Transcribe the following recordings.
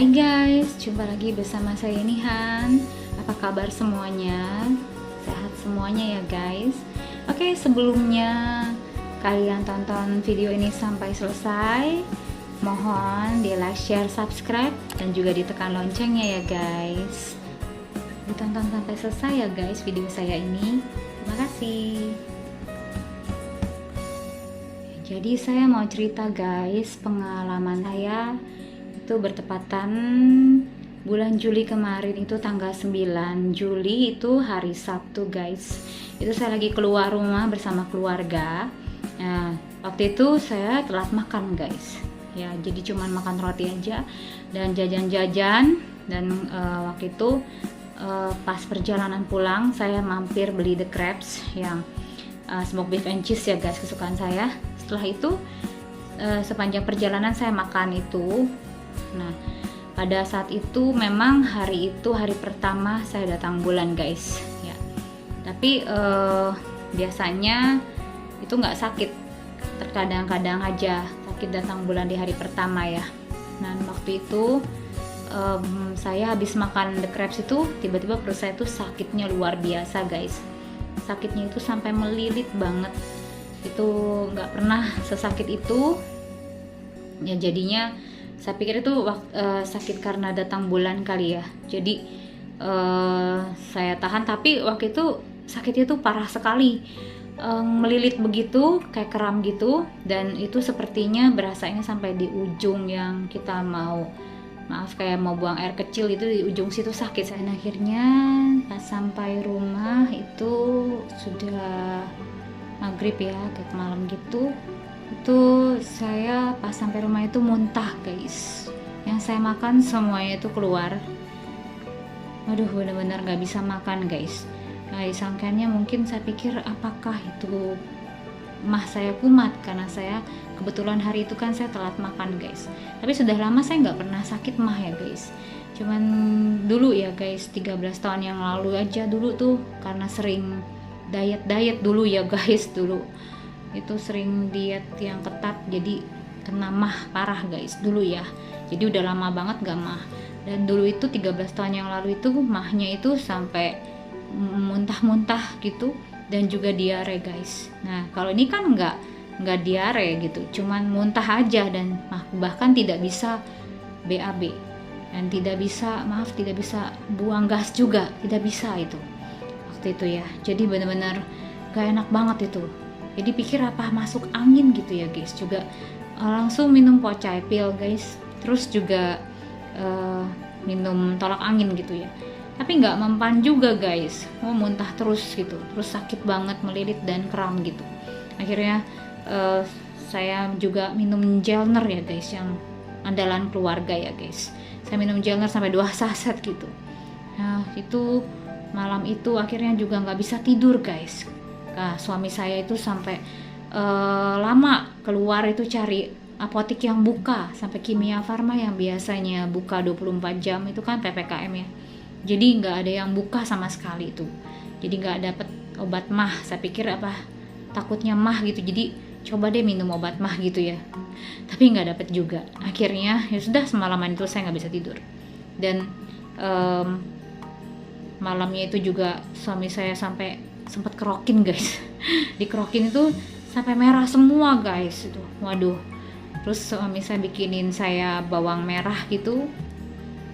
Hai guys, jumpa lagi bersama saya Nihan. Apa kabar semuanya? Sehat semuanya ya guys. Oke, sebelumnya kalian tonton video ini sampai selesai, mohon di like, share, subscribe, dan juga ditekan loncengnya ya guys. Ditonton sampai selesai ya guys video saya ini. Terima kasih. Jadi saya mau cerita guys, pengalaman saya itu bertepatan bulan Juli kemarin, itu tanggal 9 Juli, itu hari Sabtu guys. Itu saya lagi keluar rumah bersama keluarga. Nah, waktu itu saya telat makan guys. Ya, jadi cuman makan roti aja dan jajan-jajan. Dan waktu itu pas perjalanan pulang saya mampir beli the crabs yang smoked beef and cheese ya guys, kesukaan saya. Setelah itu sepanjang perjalanan saya makan itu. Nah, pada saat itu memang hari itu hari pertama saya datang bulan guys ya. Tapi biasanya itu nggak sakit, terkadang-kadang aja sakit datang bulan di hari pertama ya. Nah, waktu itu saya habis makan the crabs itu tiba-tiba perut saya itu sakitnya luar biasa guys. Sakitnya itu sampai melilit banget. Itu nggak pernah sesakit itu ya. Jadinya saya pikir itu sakit karena datang bulan kali ya. Jadi saya tahan, tapi waktu itu sakitnya tuh parah sekali, melilit begitu kayak kram gitu. Dan itu sepertinya berasanya sampai di ujung yang kita mau, maaf, kayak mau buang air kecil itu, di ujung situ sakit. Dan akhirnya pas sampai rumah itu sudah maghrib ya, kayak malam gitu. Itu saya pas sampai rumah itu muntah guys. Yang saya makan semuanya itu keluar. Waduh, benar-benar gak bisa makan guys. Nah, disangkanya mungkin saya pikir apakah itu mah saya kumat, karena saya kebetulan hari itu kan saya telat makan guys. Tapi sudah lama saya nggak pernah sakit mah ya guys. Cuman dulu ya guys, 13 tahun yang lalu aja dulu tuh, karena sering diet dulu ya guys. Dulu itu sering diet yang ketat, jadi kena mah parah guys dulu ya. Jadi udah lama banget gak mah. Dan dulu itu 13 tahun yang lalu itu mahnya itu sampai muntah-muntah gitu, dan juga diare guys. Nah, kalau ini kan nggak diare gitu, cuman muntah aja, dan bahkan tidak bisa BAB, dan tidak bisa buang gas juga, tidak bisa itu waktu itu ya. Jadi benar-benar gak enak banget itu. Jadi pikir apa masuk angin gitu ya guys. Juga langsung minum pocai pil guys. Terus juga minum tolak angin gitu ya. Tapi nggak mempan juga guys. Mau muntah terus gitu. Terus sakit banget, melilit dan kram gitu. Akhirnya saya juga minum Gelner ya guys, yang andalan keluarga ya guys. Saya minum Gelner sampai 2 saset gitu. Nah, itu malam itu akhirnya juga nggak bisa tidur guys. Nah, suami saya itu sampai lama keluar itu cari apotik yang buka, sampai Kimia Farma yang biasanya buka 24 jam itu kan PPKM ya. Jadi nggak ada yang buka sama sekali itu. Jadi nggak dapet obat mah. Saya pikir apa, takutnya mah gitu. Jadi coba deh minum obat mah gitu ya. Tapi nggak dapet juga. Akhirnya ya sudah, semalaman itu saya nggak bisa tidur. Dan malamnya itu juga suami saya sampai sempat kerokin guys. Dikerokin itu sampai merah semua guys itu. Waduh. Terus suami saya bikinin saya bawang merah gitu,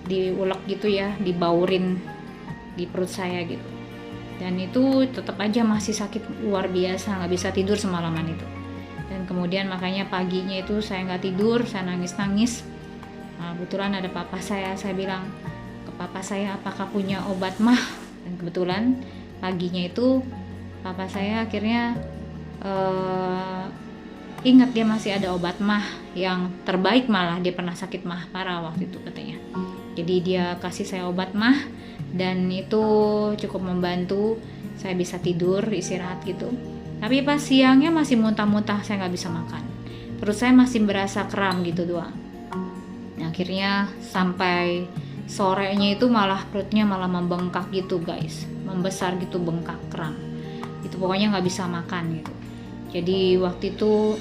diulek gitu ya, dibaurin di perut saya gitu. Dan itu tetap aja masih sakit luar biasa, nggak bisa tidur semalaman itu. Dan kemudian makanya paginya itu saya nggak tidur, saya nangis-nangis. Nah, kebetulan ada papa saya bilang ke papa saya, apakah punya obat mah? Dan kebetulan paginya itu papa saya akhirnya ingat dia masih ada obat mah yang terbaik, malah dia pernah sakit mah parah waktu itu katanya. Jadi dia kasih saya obat mah, dan itu cukup membantu saya bisa tidur, istirahat gitu. Tapi pas siangnya masih muntah-muntah, saya nggak bisa makan. Perut saya masih berasa kram gitu doang. Nah, akhirnya sampai sorenya itu malah perutnya malah membengkak gitu guys, membesar gitu, bengkak, kram itu, pokoknya nggak bisa makan gitu. Jadi waktu itu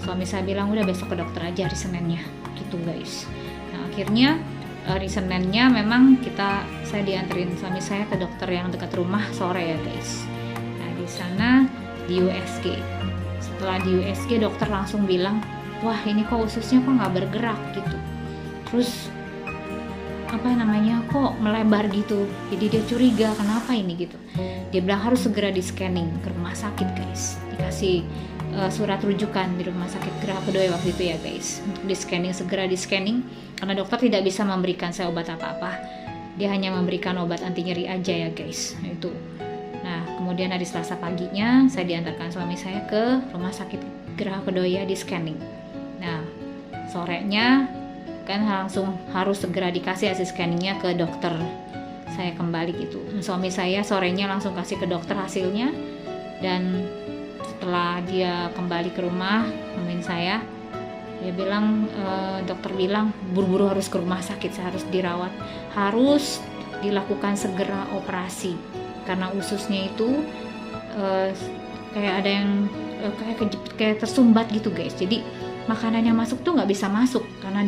suami saya bilang udah besok ke dokter aja hari Seninnya gitu. itu guys. Nah akhirnya hari Seninnya memang saya dianterin suami saya ke dokter yang dekat rumah sore ya guys. Nah di sana di USG. Setelah di USG dokter langsung bilang, wah ini kok ususnya kok nggak bergerak gitu. Terus kok melebar gitu. Jadi dia curiga kenapa ini gitu. Dia bilang harus segera di scanning ke rumah sakit guys. Dikasih surat rujukan di rumah sakit Geraha Kedoya waktu itu ya guys. Untuk segera di scanning karena dokter tidak bisa memberikan saya obat apa-apa. Dia hanya memberikan obat anti nyeri aja ya guys. Itu. Nah, kemudian hari Selasa paginya saya diantarkan suami saya ke rumah sakit Geraha Kedoya di scanning. Nah, sorenya kan langsung harus segera dikasih hasil scanningnya ke dokter saya kembali gitu. Suami saya sorenya langsung kasih ke dokter hasilnya, dan setelah dia kembali ke rumah nemuin saya, dia bilang dokter bilang buru-buru harus ke rumah sakit, saya harus dirawat, harus dilakukan segera operasi karena ususnya itu kayak ada yang kayak tersumbat gitu guys. Jadi makanan yang masuk tuh nggak bisa masuk karena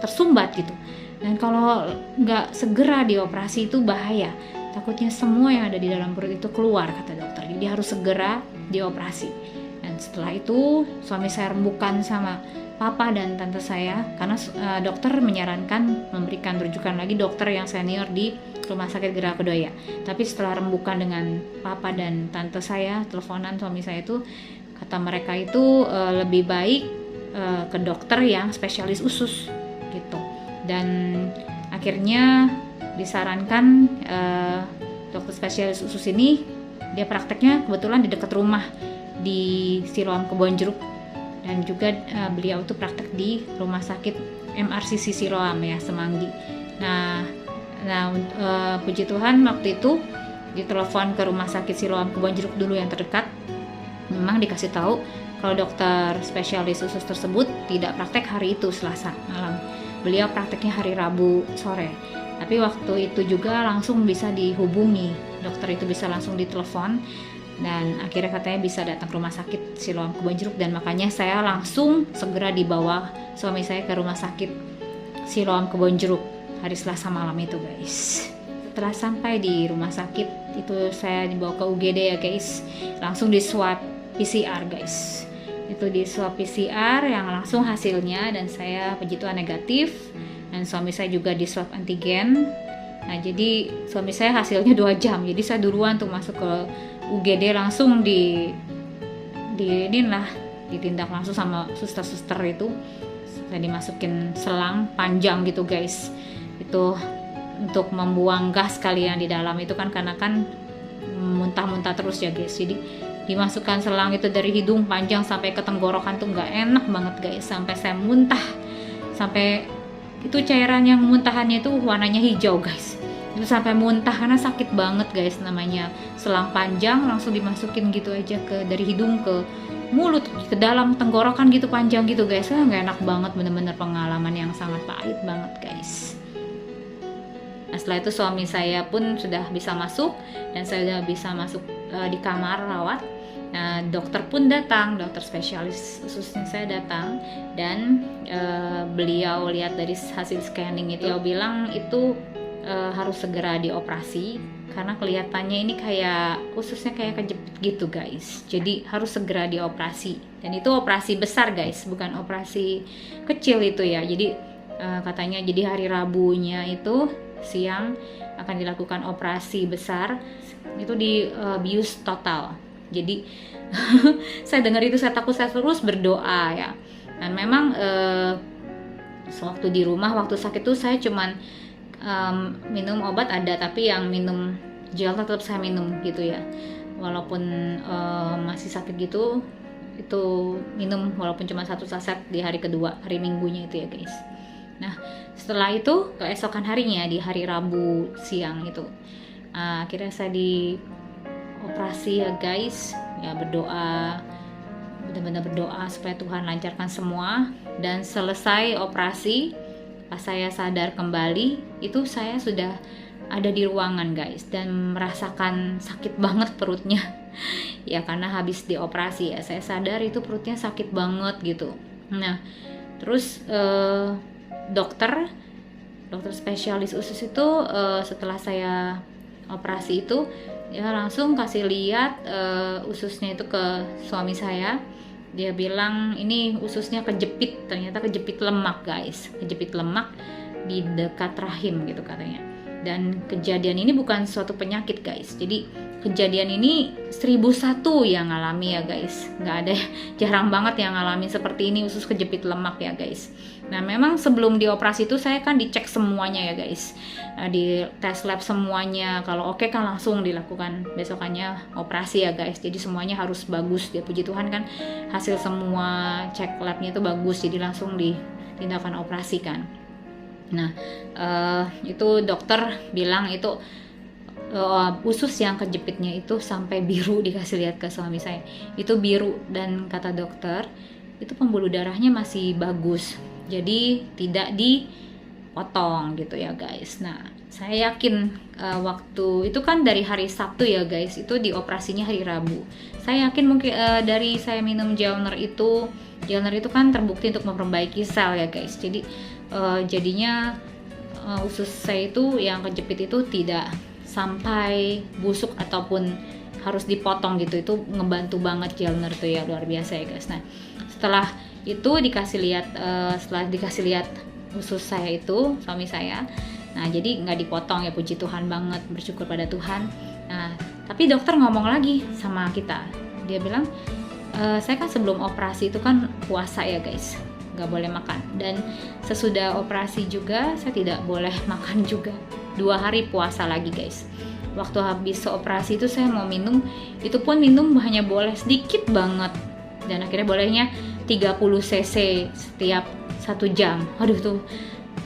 tersumbat gitu. Dan kalau nggak segera dioperasi itu bahaya, takutnya semua yang ada di dalam perut itu keluar kata dokter. Jadi harus segera dioperasi. Dan setelah itu suami saya rembukan sama papa dan tante saya karena dokter menyarankan memberikan rujukan lagi dokter yang senior di rumah sakit Geraha Kedoya. Tapi setelah rembukan dengan papa dan tante saya, teleponan suami saya itu kata mereka itu lebih baik ke dokter yang spesialis usus gitu. Dan akhirnya disarankan dokter spesialis usus ini, dia prakteknya kebetulan di dekat rumah di Siloam Kebonjeruk, dan juga beliau itu praktek di rumah sakit MRCC Siloam ya, Semanggi. Nah puji Tuhan waktu itu ditelepon ke rumah sakit Siloam Kebonjeruk dulu yang terdekat. Memang dikasih tahu kalau dokter spesialis usus tersebut tidak praktek hari itu Selasa malam. Beliau prakteknya hari Rabu sore. Tapi waktu itu juga langsung bisa dihubungi. Dokter itu bisa langsung ditelepon, dan akhirnya katanya bisa datang ke rumah sakit Siloam Kebonjeruk, dan makanya saya langsung segera dibawa suami saya ke rumah sakit Siloam Kebonjeruk hari Selasa malam itu guys. Setelah sampai di rumah sakit itu saya dibawa ke UGD ya guys. Langsung di swab PCR guys. Itu di swab PCR yang langsung hasilnya, dan saya puji Tuhan negatif, dan suami saya juga di swab antigen. Nah jadi suami saya hasilnya 2 jam, jadi saya duluan tuh masuk ke UGD, langsung ditindak langsung sama suster-suster itu. Saya dimasukin selang panjang gitu guys, itu untuk membuang gas kalian di dalam itu kan, karena kan muntah-muntah terus ya guys. Jadi dimasukkan selang itu dari hidung panjang sampai ke tenggorokan tuh nggak enak banget guys, sampai saya muntah, sampai itu cairan yang muntahannya itu warnanya hijau guys, itu sampai muntah karena sakit banget guys. Namanya selang panjang langsung dimasukin gitu aja dari hidung ke mulut, ke dalam tenggorokan gitu, panjang gitu guys. Nggak enak banget, bener-bener pengalaman yang sangat pahit banget guys. Nah setelah itu suami saya pun sudah bisa masuk, dan saya sudah bisa masuk di kamar rawat. Nah dokter pun datang, dokter spesialis ususnya saya datang, dan beliau lihat dari hasil scanning itu, beliau bilang itu harus segera dioperasi karena kelihatannya ini kayak ususnya kayak kejepit gitu guys. Jadi harus segera dioperasi, dan itu operasi besar guys, bukan operasi kecil itu ya. Jadi katanya jadi hari Rabunya itu siang akan dilakukan operasi besar, itu di bius total. Jadi saya dengar itu saya takut, saya terus berdoa ya. Dan memang sewaktu di rumah waktu sakit itu saya cuman minum obat ada, tapi yang minum gel tetap saya minum gitu ya. Walaupun masih sakit gitu, itu minum walaupun cuma 1 saset di hari kedua, hari Minggunya itu ya guys. Nah setelah itu keesokan harinya di hari Rabu siang itu akhirnya saya dioperasi ya guys. Ya berdoa, benar-benar berdoa supaya Tuhan lancarkan semua. Dan selesai operasi, pas saya sadar kembali itu saya sudah ada di ruangan guys, dan merasakan sakit banget perutnya ya karena habis dioperasi ya. Saya sadar itu perutnya sakit banget gitu. Nah terus dokter spesialis usus itu setelah saya operasi itu dia langsung kasih lihat ususnya itu ke suami saya. Dia bilang ini ususnya kejepit, ternyata kejepit lemak guys, kejepit lemak di dekat rahim gitu katanya. Dan kejadian ini bukan suatu penyakit guys, jadi kejadian ini 1001 yang ngalami ya guys, nggak ada, jarang banget yang ngalamin seperti ini, usus kejepit lemak ya guys. Nah memang sebelum dioperasi itu saya kan dicek semuanya ya guys, di tes lab semuanya, kalau oke kan langsung dilakukan besokannya operasi ya guys. Jadi semuanya harus bagus, ya puji Tuhan kan hasil semua cek labnya itu bagus, jadi langsung ditindakan operasi kan. Nah itu dokter bilang itu usus yang kejepitnya itu sampai biru, dikasih lihat ke suami saya itu biru, dan kata dokter itu pembuluh darahnya masih bagus, jadi tidak dipotong gitu ya guys. Nah saya yakin waktu itu kan dari hari Sabtu ya guys, itu dioperasinya hari Rabu. Saya yakin mungkin dari saya minum Gelner itu kan terbukti untuk memperbaiki sel ya guys. Jadi jadinya usus saya itu yang kejepit itu tidak sampai busuk ataupun harus dipotong gitu. Itu ngebantu banget Gelner tuh ya, luar biasa ya guys. Nah setelah itu dikasih lihat usus saya itu suami saya, nah jadi nggak dipotong ya, puji Tuhan banget, bersyukur pada Tuhan. Nah tapi dokter ngomong lagi sama kita, dia bilang saya kan sebelum operasi itu kan puasa ya guys, nggak boleh makan, dan sesudah operasi juga saya tidak boleh makan juga, 2 hari puasa lagi guys. Waktu habis operasi itu saya mau minum, itu pun minum hanya boleh sedikit banget, dan akhirnya bolehnya 30 cc setiap 1 jam. Aduh tuh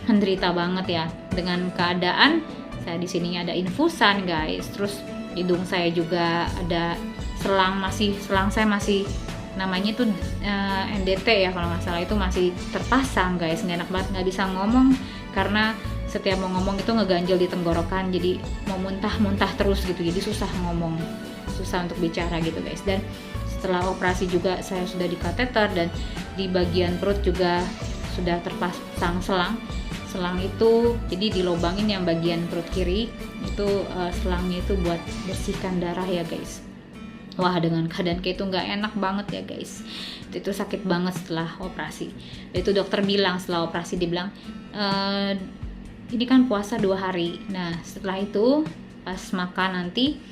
menderita banget ya, dengan keadaan saya di sini ada infusan guys, terus hidung saya juga ada selang saya masih namanya tuh NDT ya kalau nggak salah, itu masih terpasang guys. Nggak enak banget, nggak bisa ngomong karena setiap mau ngomong itu ngeganjel di tenggorokan, jadi mau muntah terus gitu, jadi susah ngomong, susah untuk bicara gitu guys. Dan setelah operasi juga saya sudah di kateter, dan di bagian perut juga sudah terpasang selang itu, jadi dilobangin yang bagian perut kiri itu, selangnya itu buat bersihkan darah ya guys. Wah dengan keadaan kayak itu nggak enak banget ya guys, itu sakit banget setelah operasi. Itu dokter bilang setelah operasi, dibilang ini kan puasa 2 hari. Nah setelah itu pas makan nanti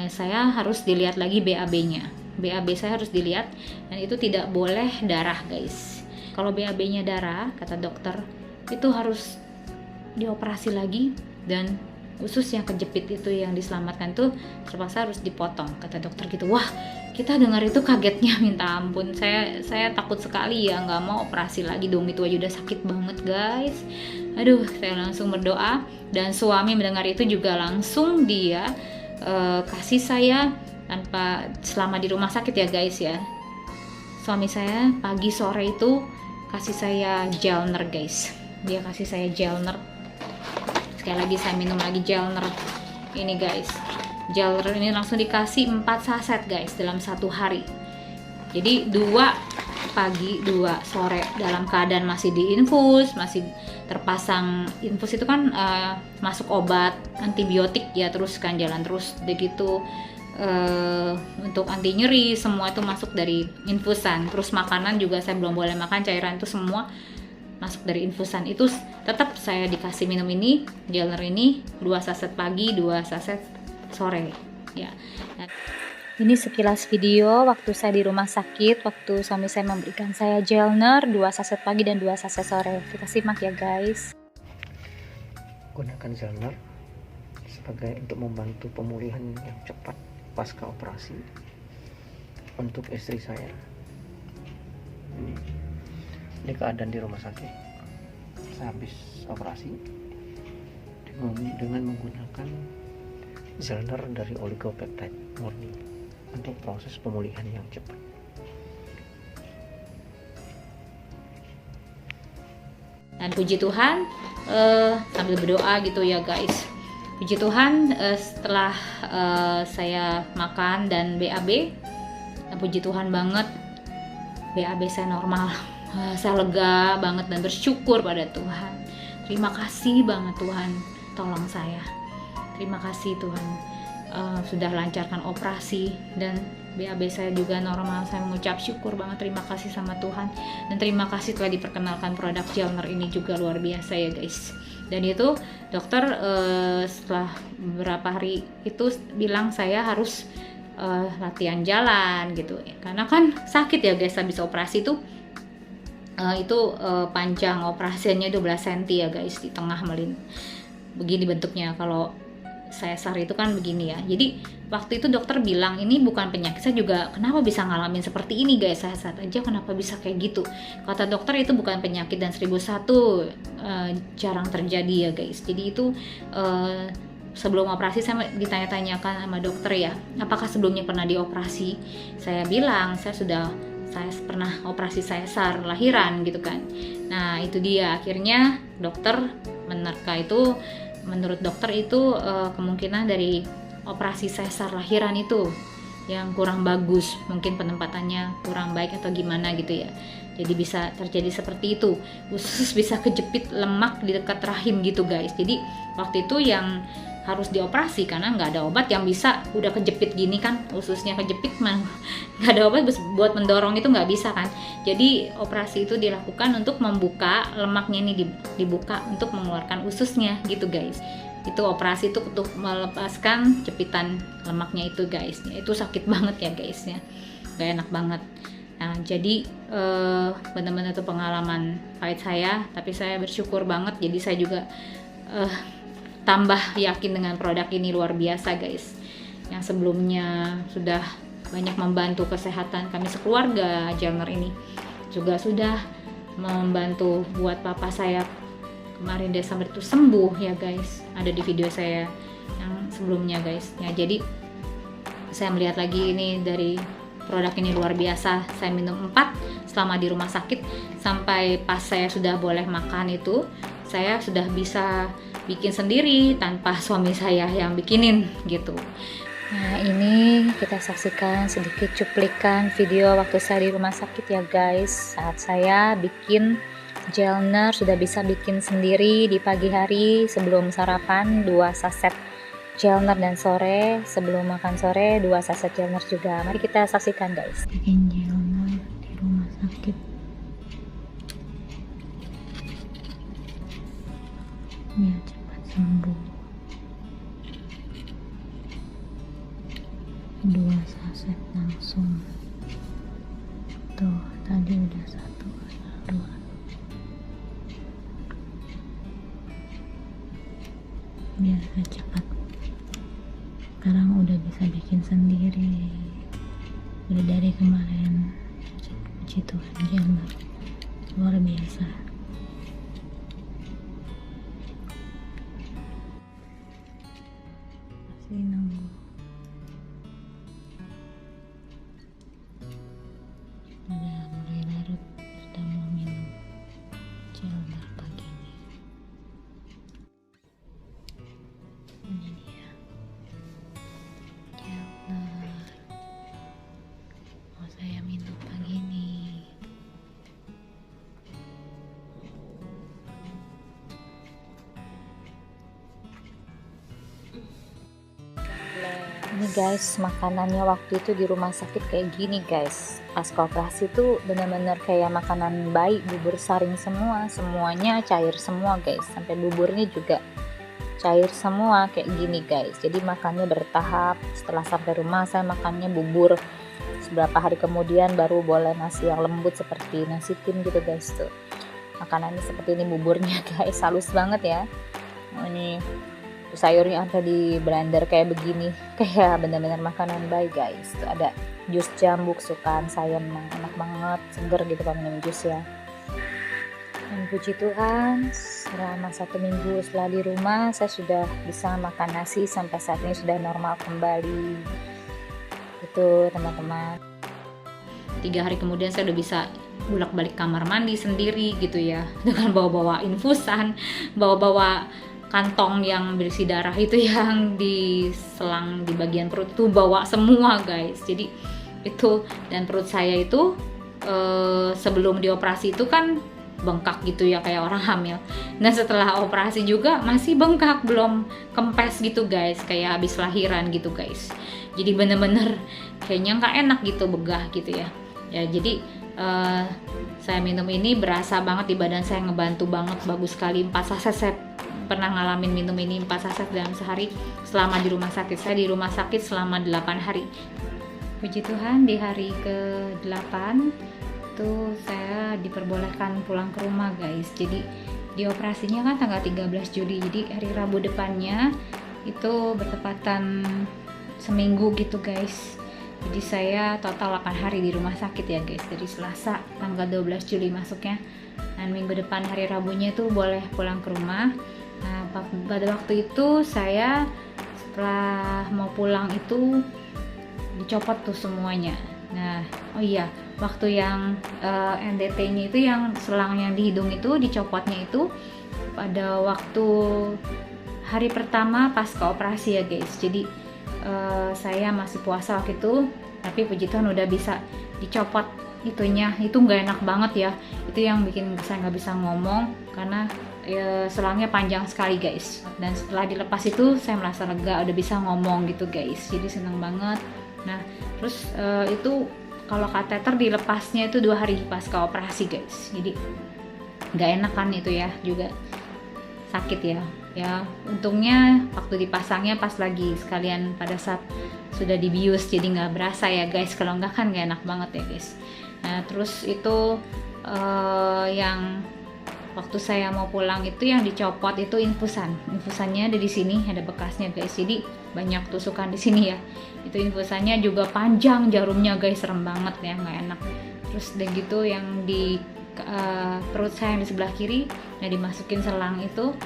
saya harus dilihat lagi BAB-nya. BAB saya harus dilihat, dan itu tidak boleh darah guys. Kalau BAB-nya darah, kata dokter, itu harus dioperasi lagi, dan usus yang kejepit itu yang diselamatkan tuh terpaksa harus dipotong, kata dokter gitu. Wah kita dengar itu kagetnya minta ampun, saya takut sekali ya, nggak mau operasi lagi dong, itu aja udah sakit banget guys. Aduh saya langsung berdoa, dan suami mendengar itu juga langsung dia kasih saya tanpa, selama di rumah sakit ya guys ya, suami saya pagi sore itu kasih saya Gelner guys, dia kasih saya Gelner. Sekali lagi saya minum lagi Gelner ini guys. Gelner ini langsung dikasih 4 saset guys dalam 1 hari. Jadi 2 pagi 2 sore, dalam keadaan masih diinfus, masih terpasang infus itu kan masuk obat antibiotik ya, terus kan jalan terus begitu, untuk anti nyeri semua itu masuk dari infusan. Terus makanan juga saya belum boleh makan, cairan itu semua masuk dari infusan. Itu tetap saya dikasih minum ini Gelner ini 2 saset pagi 2 saset sore ya. Dan ini sekilas video waktu saya di rumah sakit, waktu suami saya memberikan saya Gelner 2 saset pagi dan 2 saset sore. Kita simak ya guys. Gunakan Gelner sebagai untuk membantu pemulihan yang cepat pasca operasi untuk istri saya. Ini keadaan di rumah sakit, saya habis operasi dengan menggunakan Gelner dari oligopeptide murni untuk proses pemulihan yang cepat. Dan puji Tuhan, sambil berdoa gitu ya guys, puji Tuhan setelah saya makan dan BAB, dan puji Tuhan banget BAB saya normal. Saya lega banget dan bersyukur pada Tuhan. Terima kasih banget Tuhan, tolong saya. Terima kasih Tuhan, sudah lancarkan operasi dan BAB saya juga normal. Saya mengucap syukur banget, terima kasih sama Tuhan, dan terima kasih telah diperkenalkan produk Jelner ini juga luar biasa ya guys. Dan itu dokter setelah beberapa hari itu bilang saya harus latihan jalan gitu, karena kan sakit ya guys. Habis operasi tuh panjang operasinya 12 cm ya guys, di tengah begini bentuknya. Kalau sesar itu kan begini ya. Jadi waktu itu dokter bilang ini bukan penyakit. Saya juga kenapa bisa ngalamin seperti ini guys, sehat-sehat aja kenapa bisa kayak gitu. Kata dokter itu bukan penyakit dan 1001 jarang terjadi ya guys. Jadi itu sebelum operasi saya ditanya-tanyakan sama dokter ya, apakah sebelumnya pernah dioperasi. Saya bilang saya pernah operasi sesar lahiran gitu kan. Nah itu dia, akhirnya dokter menerka itu, menurut dokter itu kemungkinan dari operasi sesar lahiran itu yang kurang bagus, mungkin penempatannya kurang baik atau gimana gitu ya. Jadi bisa terjadi seperti itu, usus bisa kejepit lemak di dekat rahim gitu guys. Jadi waktu itu yang harus dioperasi karena nggak ada obat yang bisa, udah kejepit gini kan, ususnya kejepit, nggak ada obat buat mendorong itu nggak bisa kan. Jadi operasi itu dilakukan untuk membuka lemaknya ini, dibuka untuk mengeluarkan ususnya gitu guys. Itu operasi itu untuk melepaskan jepitan lemaknya itu guys. Itu sakit banget ya guys ya, nggak enak banget. Nah jadi benar-benar itu pengalaman pahit saya, tapi saya bersyukur banget. Jadi saya juga tambah yakin dengan produk ini, luar biasa guys. Yang sebelumnya sudah banyak membantu kesehatan kami sekeluarga, Jelner ini juga sudah membantu buat papa saya kemarin Desember itu sembuh ya guys. Ada di video saya yang sebelumnya guys ya. Jadi saya melihat lagi ini dari produk ini luar biasa. Saya minum 4 selama di rumah sakit, sampai pas saya sudah boleh makan itu saya sudah bisa bikin sendiri tanpa suami saya yang bikinin gitu. Nah ini kita saksikan sedikit cuplikan video waktu saya di rumah sakit ya guys, saat saya bikin Jelner, sudah bisa bikin sendiri di pagi hari sebelum sarapan 2 saset Jelner, dan sore sebelum makan sore 2 saset Jelner juga. Mari kita saksikan guys. Bikin Jelner di rumah sakit. Ya cepat sembuh. 2 saset langsung. Tuh tadi udah 1, 2. Biar cepat. Sekarang udah bisa bikin sendiri. Udah dari kemarin. Puji Tuhan, Jelner luar biasa. Masih nunggu. Udah mulai larut, sudah mau minum Jelner pagi ini. Ini dia Jelner, mau saya minum pagi ini. Ini guys, makanannya waktu itu di rumah sakit kayak gini guys. Pas operasi tuh bener-bener kayak makanan bayi, bubur saring semua, semuanya cair semua guys. Sampai buburnya juga cair semua kayak gini guys. Jadi makannya bertahap. Setelah sampai rumah saya makannya bubur. Beberapa hari kemudian baru boleh nasi yang lembut seperti nasi tim gitu guys. Tuh makanannya seperti ini buburnya guys, halus banget ya. Ini sayurnya ada di blender kayak begini, kayak benar-benar makanan bayi guys. Tuh ada jus jambu kesukaan saya, memang enak banget, seger gitu kalau minum jus ya. Dan puji Tuhan, selama 1 minggu setelah di rumah saya sudah bisa makan nasi, sampai saat ini sudah normal kembali. Itu teman-teman. 3 hari kemudian saya udah bisa bolak-balik kamar mandi sendiri gitu ya, dengan bawa-bawa infusan, bawa-bawa kantong yang berisi darah itu yang diselang di bagian perut itu bawa semua guys. Jadi itu, dan perut saya itu sebelum dioperasi itu kan bengkak gitu ya kayak orang hamil. Nah setelah operasi juga masih bengkak, belum kempes gitu guys, kayak habis lahiran gitu guys. Jadi bener-bener kayaknya nggak enak gitu, begah gitu ya. Ya jadi saya minum ini berasa banget di badan saya, ngebantu banget, bagus sekali. 4 saset saya pernah ngalamin minum ini 4 saset dalam sehari selama di rumah sakit. Saya di rumah sakit selama 8 hari. Puji Tuhan di hari ke-8 itu saya diperbolehkan pulang ke rumah guys. Jadi dioperasinya kan tanggal 13 Juli, jadi hari Rabu depannya itu bertepatan seminggu gitu guys. Jadi saya total 8 hari di rumah sakit ya guys, dari Selasa tanggal 12 Juli masuknya, dan minggu depan hari Rabunya itu boleh pulang ke rumah. Nah pada waktu itu saya setelah mau pulang itu dicopot tuh semuanya. Nah oh iya, waktu yang NDT-nya itu, yang selang yang di hidung itu dicopotnya itu pada waktu hari pertama pasca operasi ya guys. Jadi saya masih puasa waktu itu, tapi puji Tuhan udah bisa dicopot itunya. Itu nggak enak banget ya, itu yang bikin saya nggak bisa ngomong karena selangnya panjang sekali guys. Dan setelah dilepas itu saya merasa lega, udah bisa ngomong gitu guys, jadi senang banget. Nah terus itu kalau kateter dilepasnya itu 2 hari pasca operasi guys, jadi nggak enak kan itu ya, juga sakit ya. Ya untungnya waktu dipasangnya pas lagi sekalian pada saat sudah dibius, jadi nggak berasa ya guys, kalau nggak kan nggak enak banget ya guys. Nah terus itu yang waktu saya mau pulang itu yang dicopot itu infusannya ada di sini, ada bekasnya guys, jadi banyak tusukan di sini ya. Itu infusannya juga panjang jarumnya guys, serem banget ya, nggak enak. Terus udah gitu yang di perut saya yang di sebelah kiri yang dimasukin selang itu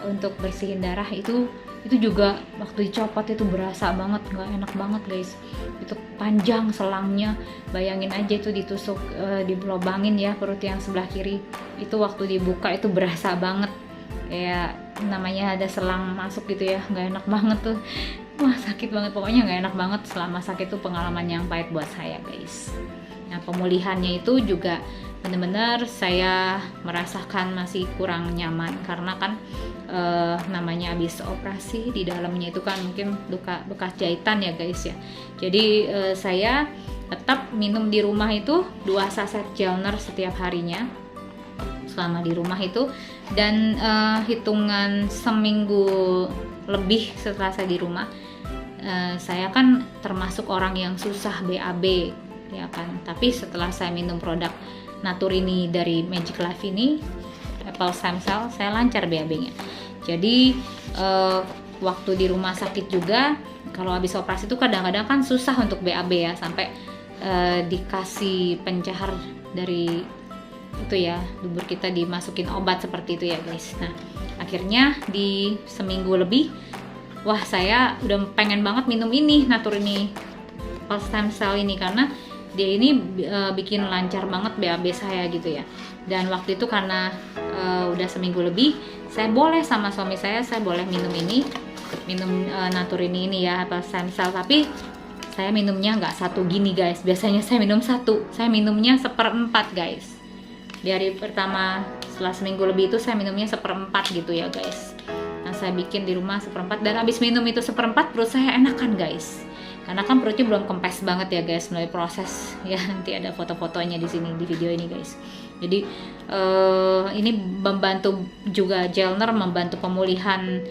untuk bersihin darah, itu juga waktu dicopot itu berasa banget, nggak enak banget guys. Itu panjang selangnya, bayangin aja itu ditusuk, dilobangin ya perut yang sebelah kiri. Itu waktu dibuka itu berasa banget kayak namanya ada selang masuk gitu ya, nggak enak banget tuh. Wah sakit banget, pokoknya nggak enak banget. Selama sakit itu pengalaman yang pahit buat saya guys. Nah pemulihannya itu juga benar-benar saya merasakan masih kurang nyaman karena kan namanya habis operasi, di dalamnya itu kan mungkin bekas jahitan ya guys ya. Jadi saya tetap minum di rumah itu 2 saset Gelner setiap harinya selama di rumah itu, dan hitungan seminggu lebih setelah saya di rumah, saya kan termasuk orang yang susah BAB ya kan, tapi setelah saya minum produk Naturini dari Magic Life ini, Apple Stem Cell, saya lancar BAB-nya. Jadi waktu di rumah sakit juga kalau habis operasi itu kadang-kadang kan susah untuk BAB ya, sampai dikasih pencahar dari itu ya, dubur kita dimasukin obat seperti itu ya guys. Nah akhirnya di seminggu lebih, wah saya udah pengen banget minum ini Naturini Apple Stem Cell ini, karena dia ini bikin lancar banget BAB saya gitu ya. Dan waktu itu karena udah seminggu lebih, saya boleh sama suami saya boleh minum Naturini ini ya, Apple Stem Cell. Tapi saya minumnya nggak 1 gini guys, biasanya saya minum 1, saya minumnya 1/4 guys. Di hari pertama setelah seminggu lebih itu saya minumnya 1/4 gitu ya guys. Nah saya bikin di rumah 1/4, dan habis minum itu 1/4 perut saya enakan guys, karena kan perutnya belum kempes banget ya guys, melalui proses ya. Nanti ada foto-fotonya di sini di video ini guys. Jadi ini membantu juga, Gelner membantu pemulihan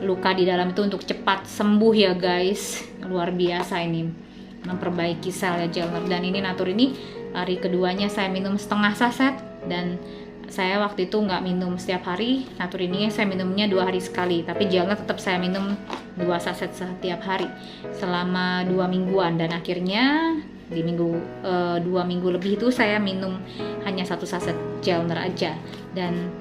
luka di dalam itu untuk cepat sembuh ya guys. Luar biasa ini, memperbaiki sel ya Gelner. Dan ini Naturini hari keduanya saya minum setengah saset, dan saya waktu itu nggak minum setiap hari. Naturini saya minumnya 2 hari sekali, tapi Gelner tetap saya minum 2 saset setiap hari selama 2 mingguan. Dan akhirnya di 2 minggu lebih itu saya minum hanya 1 saset Gelner aja, dan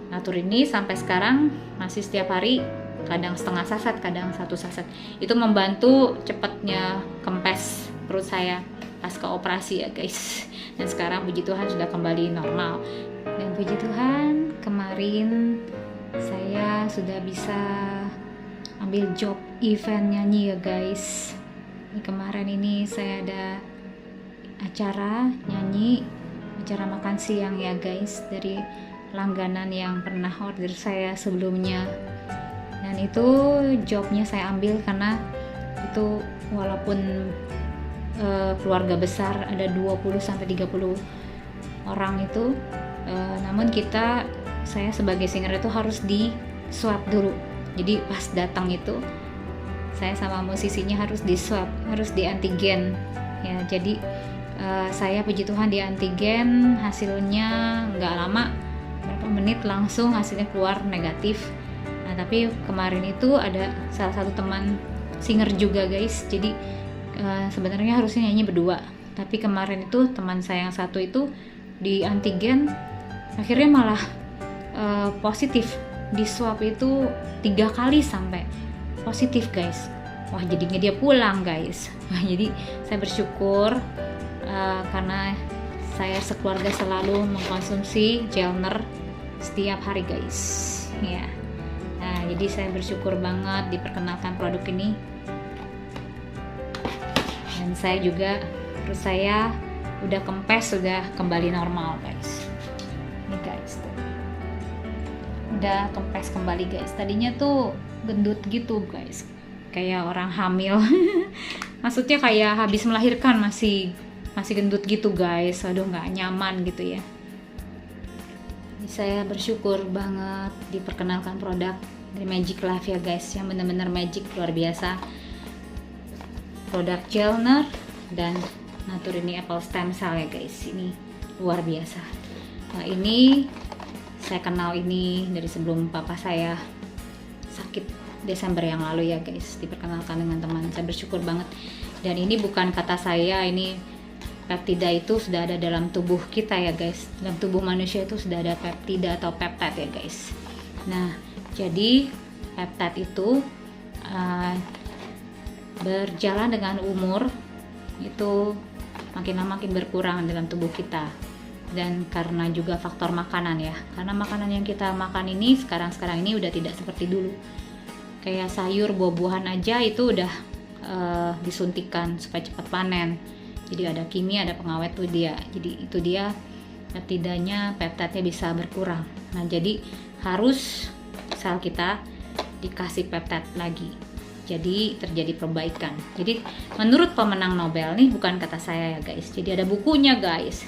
Naturini sampai sekarang masih setiap hari, kadang setengah saset, kadang 1 saset. Itu membantu cepatnya kempes perut saya pasca operasi ya guys. Dan sekarang puji Tuhan sudah kembali normal. Dan puji Tuhan kemarin saya sudah bisa ambil job event nyanyi ya guys. Kemarin ini saya ada acara nyanyi acara makan siang ya guys, dari langganan yang pernah order saya sebelumnya. Dan itu jobnya saya ambil karena itu walaupun keluarga besar ada 20-30 orang itu, namun saya sebagai singer itu harus di swab dulu. Jadi pas datang itu saya sama musisinya harus di swab, harus di antigen ya. Jadi saya puji Tuhan di antigen, hasilnya nggak lama, berapa menit langsung hasilnya keluar negatif. Nah tapi kemarin itu ada salah satu teman singer juga guys, jadi sebenarnya harusnya nyanyi berdua, tapi kemarin itu teman saya yang satu itu di antigen akhirnya malah positif, di swab itu 3 kali sampai positif guys. Wah jadinya dia pulang guys. Wah, jadi saya bersyukur karena saya sekeluarga selalu mengkonsumsi Gelner setiap hari guys ya. Nah jadi saya bersyukur banget diperkenalkan produk ini, dan saya juga perut saya udah kempes, sudah kembali normal guys. Ini guys tuh, udah kempes kembali guys. Tadinya tuh gendut gitu guys, kayak orang hamil. Maksudnya kayak habis melahirkan masih gendut gitu guys. Aduh nggak nyaman gitu ya. Jadi saya bersyukur banget diperkenalkan produk dari Magic Life ya guys, yang benar-benar magic, luar biasa. Produk Gelner dan Naturini Apple Stem Cell ya guys, ini luar biasa. Nah ini saya kenal ini dari sebelum papa saya sakit Desember yang lalu ya guys, diperkenalkan dengan teman. Saya bersyukur banget. Dan ini bukan kata saya, ini peptida itu sudah ada dalam tubuh kita ya guys. Dalam tubuh manusia itu sudah ada peptida atau peptide ya guys. Nah jadi peptide itu berjalan dengan umur itu makin lama makin berkurang dalam tubuh kita. Dan karena juga faktor makanan ya, karena makanan yang kita makan ini sekarang ini udah tidak seperti dulu. Kayak sayur, buah-buahan aja itu udah disuntikan supaya cepat panen. Jadi ada kimia, ada pengawet tuh dia. Jadi itu dia peptidanya, peptidenya bisa berkurang. Nah jadi harus sel kita dikasih peptide lagi. Jadi terjadi perbaikan. Jadi menurut pemenang Nobel nih, bukan kata saya ya guys. Jadi ada bukunya guys.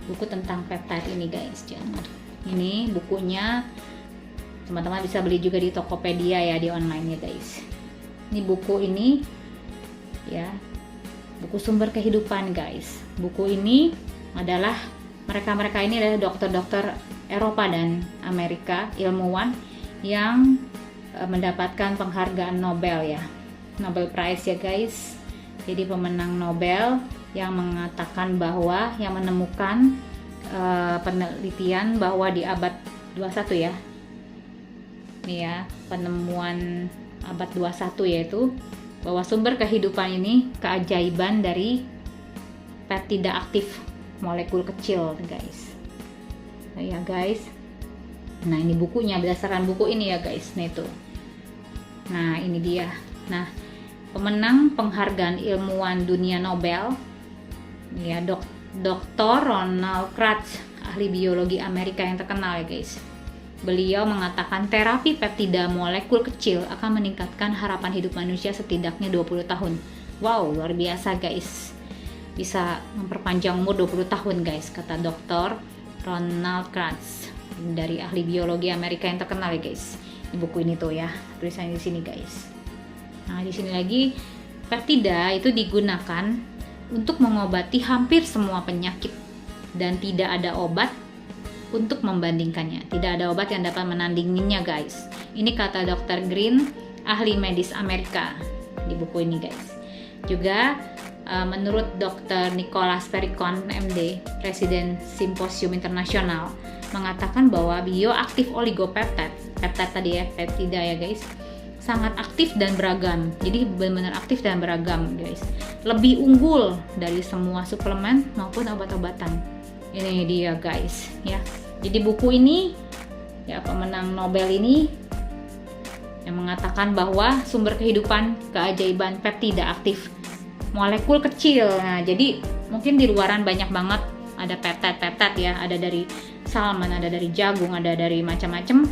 Buku tentang peptide ini guys. Ini bukunya. Teman-teman bisa beli juga di Tokopedia ya, di online ya guys. Ini buku ini ya. Buku sumber kehidupan guys. Buku ini adalah mereka ini adalah dokter-dokter Eropa dan Amerika, ilmuwan yang mendapatkan penghargaan Nobel ya, Nobel Prize ya guys. Jadi pemenang Nobel yang mengatakan bahwa yang menemukan penelitian bahwa di abad 21 ya, nih ya, penemuan abad 21 yaitu bahwa sumber kehidupan ini keajaiban dari peptida aktif molekul kecil guys. Nah, ya guys. Nah ini bukunya, berdasarkan buku ini ya guys. Nah itu. Nah ini dia. Nah pemenang penghargaan ilmuwan dunia Nobel ya, Dr. Ronald Kratz, ahli biologi Amerika yang terkenal ya guys. Beliau mengatakan terapi peptida molekul kecil akan meningkatkan harapan hidup manusia setidaknya 20 tahun. Wow, luar biasa guys. Bisa memperpanjang umur 20 tahun guys, kata Dr. Ronald Kratz dari ahli biologi Amerika yang terkenal ya guys. Di buku ini tuh ya, tulisannya di sini guys. Nah, di sini lagi peptida itu digunakan untuk mengobati hampir semua penyakit dan tidak ada obat untuk membandingkannya. Tidak ada obat yang dapat menandinginya guys. Ini kata Dr. Green, ahli medis Amerika di buku ini guys. Juga menurut Dr. Nicholas Perricone MD, Presiden Simposium Internasional, mengatakan bahwa bioaktif oligopeptide, peptide tadi ya, peptida ya guys, sangat aktif dan beragam. Jadi benar-benar aktif dan beragam guys. Lebih unggul dari semua suplemen maupun obat-obatan. Ini dia guys ya. Jadi buku ini ya, pemenang Nobel ini yang mengatakan bahwa sumber kehidupan keajaiban peptida aktif molekul kecil. Nah, jadi mungkin di luaran banyak banget ada peptide ya, ada dari salmon, ada dari jagung, ada dari macam-macam.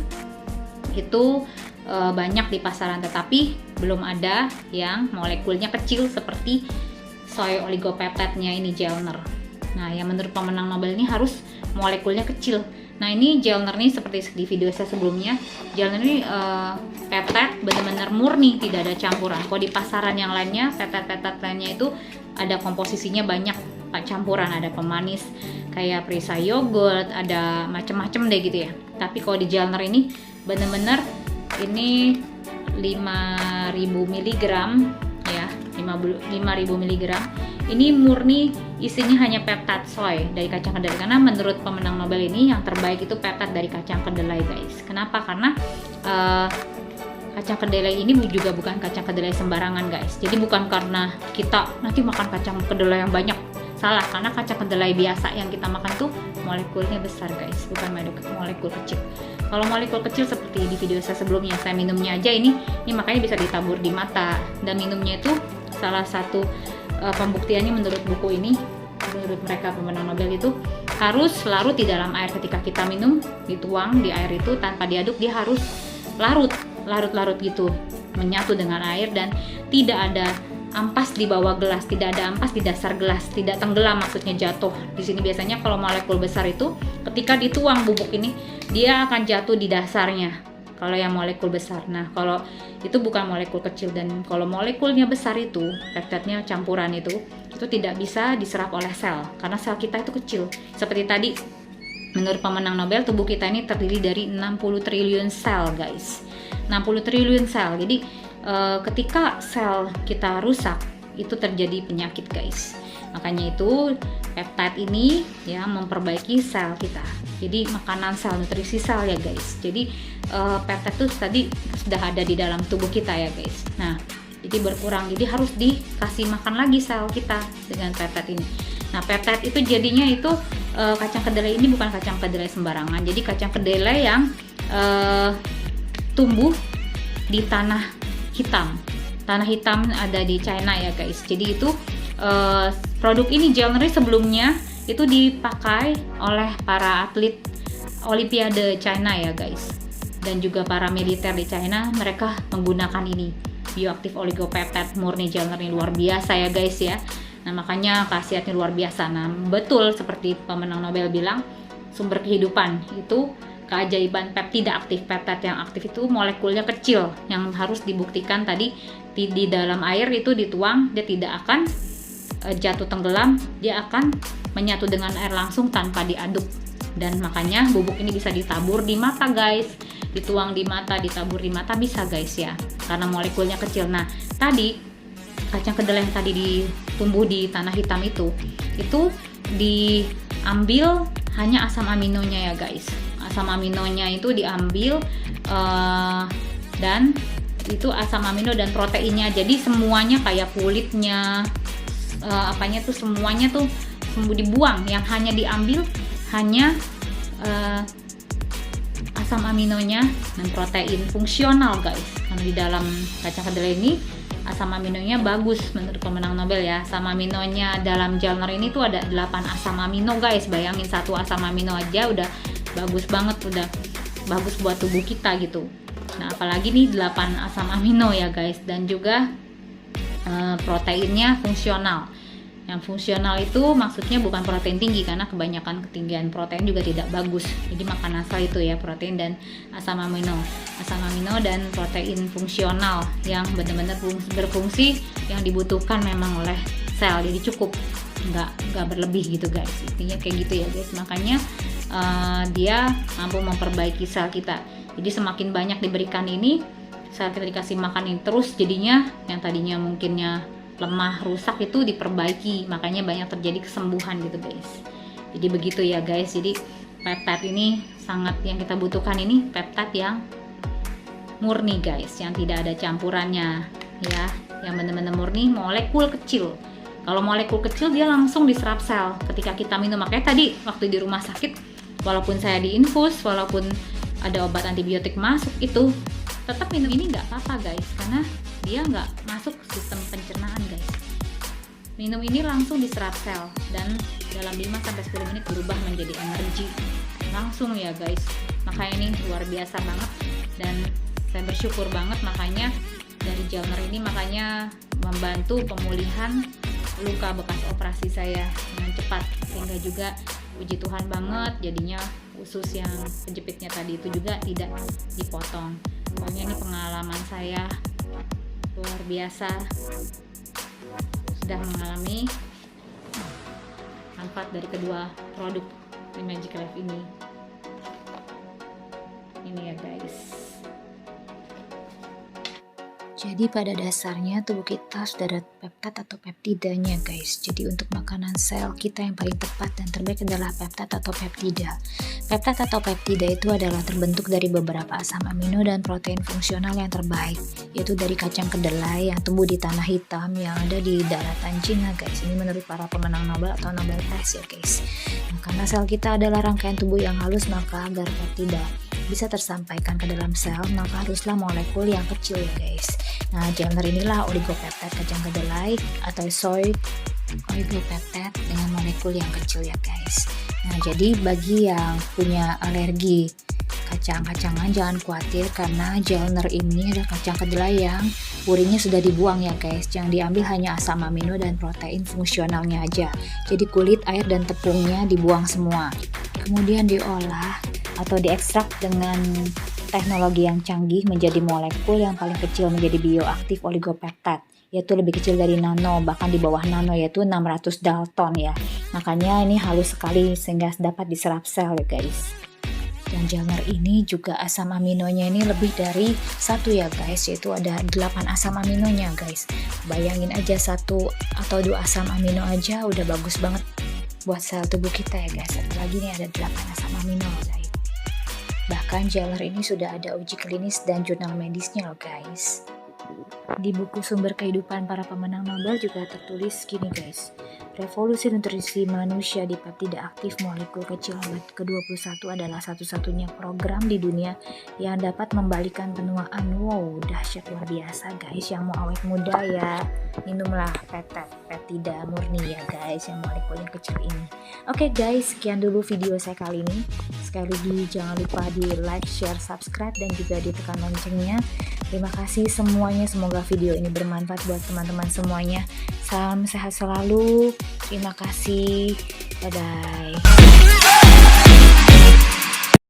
Itu banyak di pasaran, tetapi belum ada yang molekulnya kecil seperti soy oligopeptide-nya ini Gelner. Nah, yang menurut pemenang Nobel ini harus molekulnya kecil. Nah, ini Gelner nih seperti di video saya sebelumnya, Gelner ini peptide benar-benar murni, tidak ada campuran. Kalau di pasaran yang lainnya, peptide lainnya itu ada komposisinya banyak campuran, ada pemanis kayak perisa yogurt, ada macam-macam deh gitu ya. Tapi kalau di Gelner ini benar-benar ini 5000 mg ya, 5000 mg. Ini murni isinya hanya peptide soy dari kacang kedelai, karena menurut pemenang Nobel ini yang terbaik itu peptide dari kacang kedelai guys. Kenapa? Karena kacang kedelai ini juga bukan kacang kedelai sembarangan guys. Jadi bukan karena kita nanti makan kacang kedelai yang banyak, salah, karena kacang kedelai biasa yang kita makan tuh molekulnya besar guys, bukan molekul kecil. Kalau molekul kecil seperti di video saya sebelumnya, saya minumnya aja ini makanya bisa ditabur di mata, dan minumnya itu salah satu pembuktiannya menurut buku ini, menurut mereka pemenang Nobel itu harus larut di dalam air. Ketika kita minum, dituang di air itu tanpa diaduk, dia harus larut gitu, menyatu dengan air, dan tidak ada ampas di bawah gelas, tidak ada ampas di dasar gelas, tidak tenggelam, maksudnya jatuh. Di sini biasanya kalau molekul besar itu ketika dituang bubuk ini, dia akan jatuh di dasarnya. Kalau yang molekul besar, nah kalau itu bukan molekul kecil, dan kalau molekulnya besar itu, peptide-nya campuran itu tidak bisa diserap oleh sel, karena sel kita itu kecil. Seperti tadi, menurut pemenang Nobel, tubuh kita ini terdiri dari 60 triliun sel guys, 60 triliun sel. Jadi ketika sel kita rusak, itu terjadi penyakit guys. Makanya itu peptide ini ya memperbaiki sel kita. Jadi makanan sel, nutrisi sel ya guys. Jadi peptide itu tadi sudah ada di dalam tubuh kita ya guys. Nah, jadi berkurang. Jadi harus dikasih makan lagi sel kita dengan peptide ini. Nah, peptide itu jadinya itu kacang kedelai ini bukan kacang kedelai sembarangan. Jadi kacang kedelai yang tumbuh di tanah hitam. Tanah hitam ada di China ya guys. Jadi itu produk ini Gelner sebelumnya itu dipakai oleh para atlet Olimpiade China ya guys, dan juga para militer di China, mereka menggunakan ini bioaktif oligopeptide murni Gelner ini, luar biasa ya guys ya. Nah, makanya khasiatnya luar biasa. Nah, betul seperti pemenang Nobel bilang, sumber kehidupan itu keajaiban peptida aktif. Peptide yang aktif itu molekulnya kecil, yang harus dibuktikan tadi di dalam air itu dituang, dia tidak akan jatuh tenggelam, dia akan menyatu dengan air langsung tanpa diaduk. Dan makanya bubuk ini bisa ditabur di mata guys, dituang di mata, ditabur di mata bisa guys ya, karena molekulnya kecil. Nah, tadi kacang kedelai yang tadi tumbuh di tanah hitam itu diambil hanya asam aminonya ya guys. Asam aminonya itu diambil dan itu asam amino dan proteinnya. Jadi semuanya kayak kulitnya, apanya tuh semuanya tuh dibuang. Yang hanya diambil hanya asam aminonya dan protein fungsional guys. Karena di dalam kacang kedelai ini asam aminonya bagus menurut pemenang Nobel ya. Asam aminonya dalam Gelner ini tuh ada 8 asam amino guys. Bayangin, satu asam amino aja udah bagus banget, udah bagus buat tubuh kita gitu. Nah, apalagi nih 8 asam amino ya guys, dan juga proteinnya fungsional. Yang fungsional itu maksudnya bukan protein tinggi, karena kebanyakan ketinggian protein juga tidak bagus. Jadi makan asal itu ya, protein dan asam amino dan protein fungsional yang benar-benar berfungsi, yang dibutuhkan memang oleh sel. Jadi cukup, nggak berlebih gitu guys. Intinya kayak gitu ya guys. Makanya dia mampu memperbaiki sel kita. Jadi semakin banyak diberikan ini, sel kita dikasih makan ini terus, jadinya yang tadinya mungkinnya lemah, rusak itu diperbaiki. Makanya banyak terjadi kesembuhan gitu guys. Jadi begitu ya guys. Jadi peptide ini sangat yang kita butuhkan, ini peptide yang murni guys, yang tidak ada campurannya ya, yang benar-benar murni, molekul kecil. Kalau molekul kecil dia langsung diserap sel ketika kita minum. Makanya tadi waktu di rumah sakit, walaupun saya diinfus, walaupun ada obat antibiotik masuk, itu tetap minum ini nggak apa-apa guys, karena dia nggak masuk sistem pencernaan guys. Minum ini langsung diserap sel, dan dalam 5-10 menit berubah menjadi energi langsung ya guys. Makanya ini luar biasa banget, dan saya bersyukur banget makanya dari gelner ini, makanya membantu pemulihan luka bekas operasi saya dengan cepat, sehingga juga puji Tuhan banget jadinya usus yang penjepitnya tadi itu juga tidak dipotong. Pokoknya ini pengalaman saya luar biasa, sudah mengalami manfaat dari kedua produk Magic Life ini ya guys. Jadi pada dasarnya tubuh kita sudah ada peptid atau peptidanya guys. Jadi untuk makanan sel kita yang paling tepat dan terbaik adalah peptid atau peptida. Peptid atau peptida itu adalah terbentuk dari beberapa asam amino dan protein fungsional yang terbaik, yaitu dari kacang kedelai yang tumbuh di tanah hitam yang ada di daratan Cina guys. Ini menurut para pemenang Nobel atau Nobel Prize ya guys. Nah, karena sel kita adalah rangkaian tubuh yang halus, maka agar peptida bisa tersampaikan ke dalam sel, maka haruslah molekul yang kecil ya guys. Nah, gelner inilah oligopeptid kacang kedelai atau soy oligopeptid dengan molekul yang kecil ya guys. Nah, jadi bagi yang punya alergi kacang-kacangan jangan khawatir, karena gelner ini adalah kacang kedelai yang urinnya sudah dibuang ya guys. Yang diambil hanya asam amino dan protein fungsionalnya aja. Jadi kulit, air, dan tepungnya dibuang semua. Kemudian diolah atau diekstrak dengan teknologi yang canggih menjadi molekul yang paling kecil menjadi bioaktif oligopeptid, yaitu lebih kecil dari nano, bahkan di bawah nano, yaitu 600 Dalton ya. Makanya ini halus sekali sehingga dapat diserap sel ya guys. Dan gelner ini juga asam aminonya ini lebih dari 1 ya guys, yaitu ada 8 asam aminonya guys. Bayangin aja 1 atau 2 asam amino aja udah bagus banget buat sel tubuh kita ya guys. Apalagi ini ada 8 asam amino guys. Bahkan gelner ini sudah ada uji klinis dan jurnal medisnya loh guys. Di buku Sumber Kehidupan para pemenang Nobel juga tertulis gini guys. Revolusi nutrisi manusia di peptida aktif molekul kecil abad ke-21 adalah satu-satunya program di dunia yang dapat membalikan penuaan. Wow, dahsyat luar biasa guys. Yang mau awet muda ya minumlah peptida murni ya guys, yang molekulnya kecil ini. Oke guys, sekian dulu video saya kali ini. Sekali lagi jangan lupa di like, share, subscribe, dan juga ditekan loncengnya. Terima kasih semuanya, semoga video ini bermanfaat buat teman-teman semuanya. Salam sehat selalu. Terima kasih. Bye-bye.